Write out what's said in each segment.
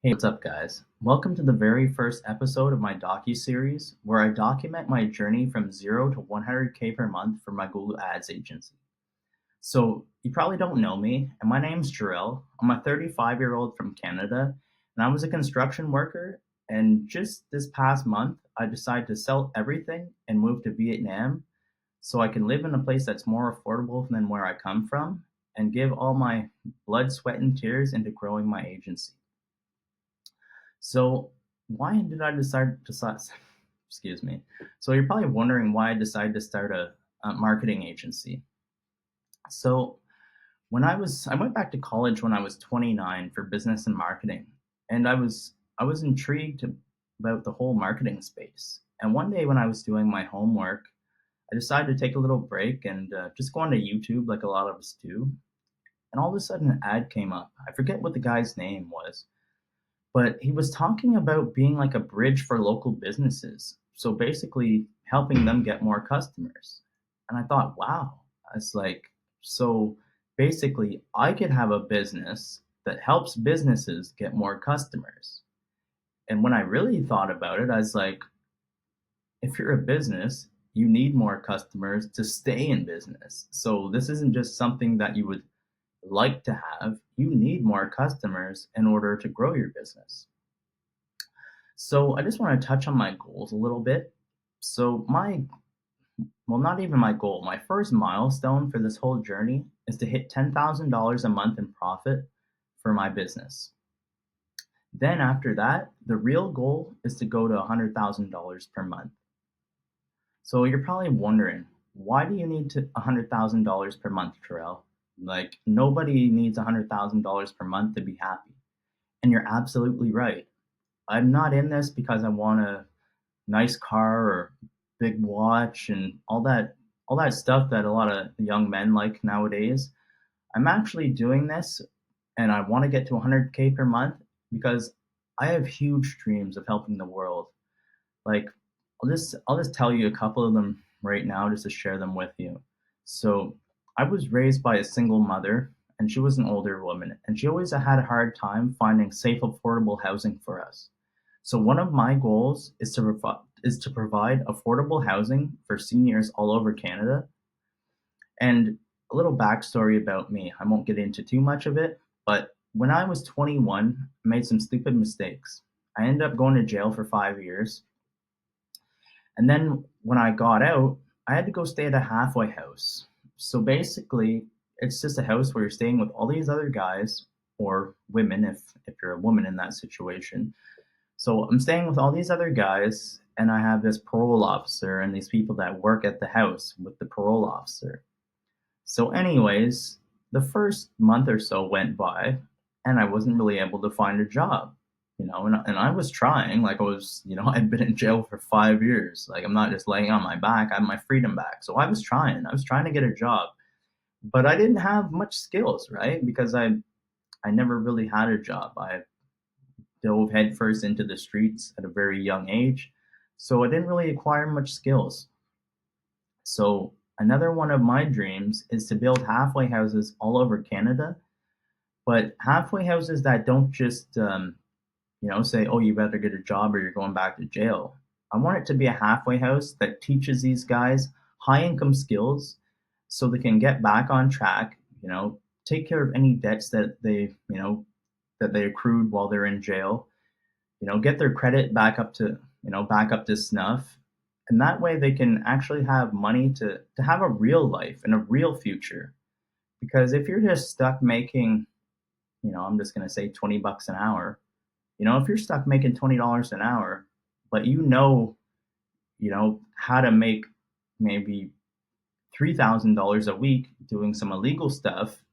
Hey, what's up, guys? Welcome to the very first episode of my docu-series where I document my journey from 0 to 100K per month for my Google Ads agency. So, you probably don't know me, and my name's Jarrell. I'm a 35-year-old from Canada, and I was a construction worker. And just this past month, I decided to sell everything and move to Vietnam so I can live in a place that's more affordable than where I come from and give all my blood, sweat, and tears into growing my agency. So why did I decide to excuse me. So you're probably wondering why I decided to start a marketing agency. So I went back to college when I was 29 for business and marketing, and I was intrigued about the whole marketing space. And one day when I was doing my homework, I decided to take a little break and just go onto YouTube like a lot of us do. And all of a sudden, an ad came up. I forget what the guy's name was, but he was talking about being like a bridge for local businesses. So basically helping them get more customers. And I thought, wow, it's like, so basically I could have a business that helps businesses get more customers. And when I really thought about it, I was like, if you're a business, you need more customers to stay in business. So this isn't just something that you would like to have, you need more customers in order to grow your business. So I just want to touch on my goals a little bit. So well, not even my goal, my first milestone for this whole journey is to hit $10,000 a month in profit for my business. Then after that, the real goal is to go to $100,000 per month. So you're probably wondering, why do you need to $100,000 per month, Terrell? Like nobody needs $100,000 per month to be happy. And you're absolutely right. I'm not in this because I want a nice car or big watch and all that stuff that a lot of young men like nowadays. I'm actually doing this and I want to get to 100K per month because I have huge dreams of helping the world. Like I'll just tell you a couple of them right now just to share them with you. So, I was raised by a single mother and she was an older woman and she always had a hard time finding safe affordable housing for us. So one of my goals is to provide affordable housing for seniors all over Canada. And a little backstory about me. I won't get into too much of it, but when I was 21, I made some stupid mistakes. I ended up going to jail for 5 years. And then when I got out, I had to go stay at a halfway house. So basically, it's just a house where you're staying with all these other guys or women if you're a woman in that situation. So I'm staying with all these other guys, and I have this parole officer and these people that work at the house with the parole officer. So, anyways, the first month or so went by, and I wasn't really able to find a job, and I was trying, like I was, I'd been in jail for 5 years. Like I'm not just laying on my back, I have my freedom back. So I was trying to get a job, but I didn't have much skills, right? Because I never really had a job. I dove headfirst into the streets at a very young age, so I didn't really acquire much skills. So another one of my dreams is to build halfway houses all over Canada, but halfway houses that don't just say, "Oh, you better get a job or you're going back to jail." I want it to be a halfway house that teaches these guys high income skills so they can get back on track, take care of any debts that they accrued while they're in jail, get their credit back up to snuff. And that way they can actually have money to have a real life and a real future. Because if you're just stuck making, I'm just going to say 20 bucks an hour, if you're stuck making $20 an hour, but how to make maybe $3,000 a week doing some illegal stuff,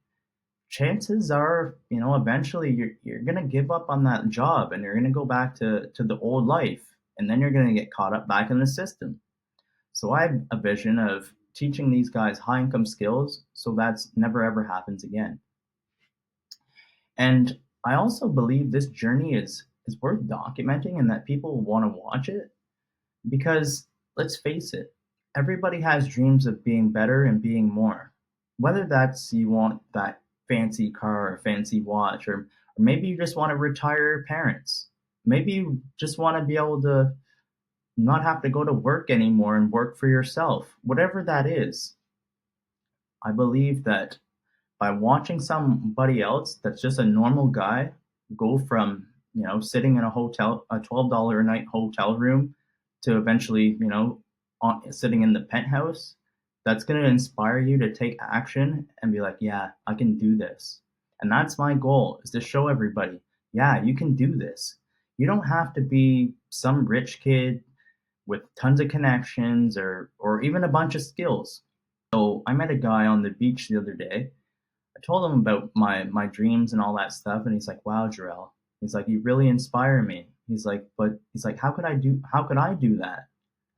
chances are, eventually you're gonna give up on that job and you're gonna go back to the old life, and then you're gonna get caught up back in the system. So I have a vision of teaching these guys high income skills so that's never ever happens again. And I also believe this journey is worth documenting and that people want to watch it because let's face it, everybody has dreams of being better and being more. Whether that's you want that fancy car or fancy watch, or Or maybe you just want to retire your parents. Maybe you just want to be able to not have to go to work anymore and work for yourself. Whatever that is, I believe that by watching somebody else that's just a normal guy go from, sitting in a $12 a night hotel room to eventually, sitting in the penthouse, that's going to inspire you to take action and be like, yeah, I can do this. And that's my goal, is to show everybody, yeah, you can do this. You don't have to be some rich kid with tons of connections or even a bunch of skills. So I met a guy on the beach the other day. I told him about my dreams and all that stuff, and he's like, "Wow, Jarrell." He's like, "You really inspire me." He's like, "How could I do that?"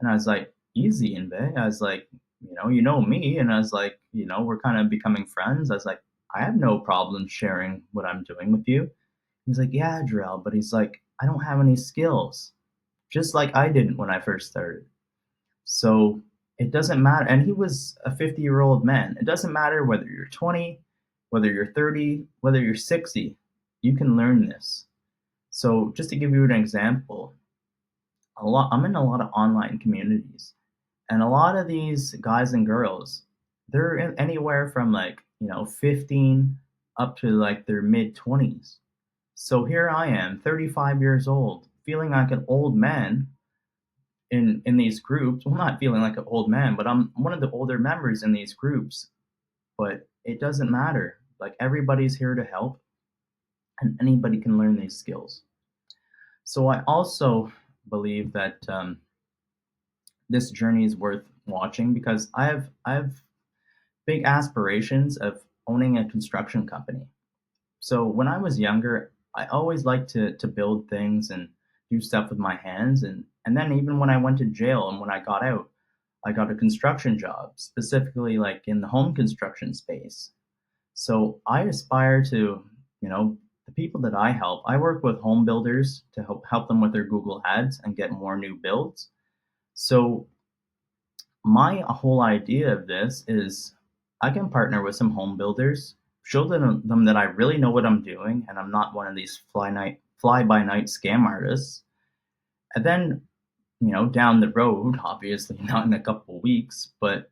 And I was like, "Easy, Inve." I was like, "You know me," and I was like, "We're kind of becoming friends." I was like, "I have no problem sharing what I'm doing with you." He's like, "Yeah, Jarrell," but he's like, "I don't have any skills, just like I didn't when I first started." So it doesn't matter. And he was a 50-year-old man. It doesn't matter whether you're 20, whether you're 30, whether you're 60, you can learn this. So just to give you an example, I'm in a lot of online communities, and a lot of these guys and girls, they're anywhere from 15 up to like their mid 20s. So here I am, 35 years old, feeling like an old man in these groups. Well, not feeling like an old man, but I'm one of the older members in these groups. But it doesn't matter. Like, everybody's here to help, and anybody can learn these skills. So I also believe that this journey is worth watching, because I have big aspirations of owning a construction company. So when I was younger, I always liked to build things and do stuff with my hands, and then even when I went to jail and when I got out, I got a construction job, specifically like in the home construction space. So I aspire to, the people that I help, I work with home builders to help them with their Google Ads and get more new builds. So my whole idea of this is I can partner with some home builders, show them that I really know what I'm doing and I'm not one of these fly by night scam artists. And then, down the road, obviously not in a couple of weeks, but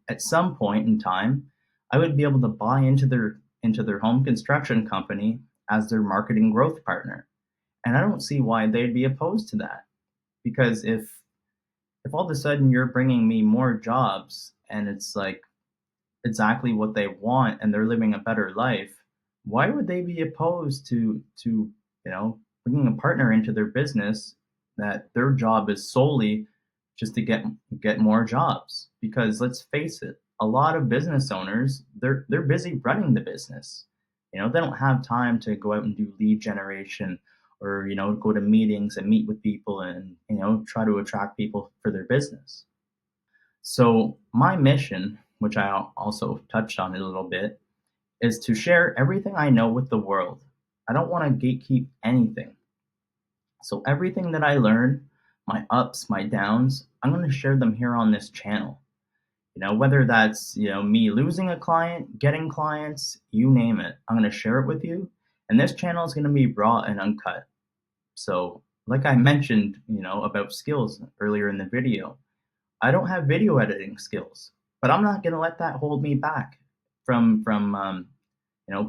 at some point in time, I would be able to buy into their home construction company as their marketing growth partner. And I don't see why they'd be opposed to that, because if all of a sudden you're bringing me more jobs and it's like exactly what they want and they're living a better life, why would they be opposed to bringing a partner into their business that their job is solely just to get more jobs? Because let's face it, a lot of business owners, they're busy running the business. They don't have time to go out and do lead generation, or go to meetings and meet with people and try to attract people for their business. So my mission, which I also touched on a little bit, is to share everything I know with the world. I don't want to gatekeep anything. So everything that I learn, my ups, my downs, I'm going to share them here on this channel. Whether that's, me losing a client, getting clients, you name it, I'm going to share it with you. And this channel is going to be raw and uncut. So like I mentioned, about skills earlier in the video, I don't have video editing skills, but I'm not going to let that hold me back from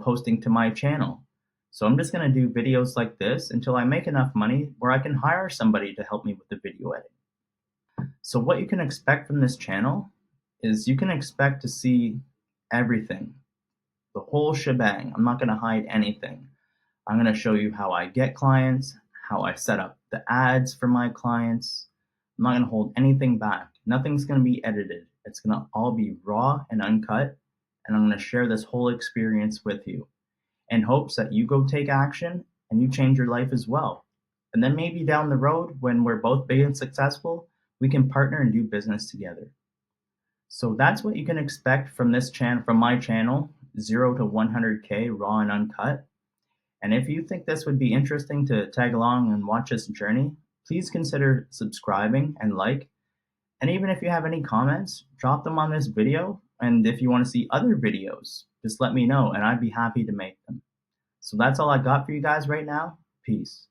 posting to my channel. So I'm just going to do videos like this until I make enough money where I can hire somebody to help me with the video editing. So what you can expect from this channel is you can expect to see everything, the whole shebang. I'm not going to hide anything. I'm going to show you how I get clients, how I set up the ads for my clients. I'm not going to hold anything back. Nothing's going to be edited. It's going to all be raw and uncut. And I'm going to share this whole experience with you in hopes that you go take action and you change your life as well. And then maybe down the road, when we're both big and successful, we can partner and do business together. So that's what you can expect from this channel, from my channel, 0 to 100K raw and uncut. And if you think this would be interesting to tag along and watch this journey, please consider subscribing and like. And even if you have any comments, drop them on this video. And if you want to see other videos, just let me know and I'd be happy to make them. So that's all I got for you guys right now. Peace.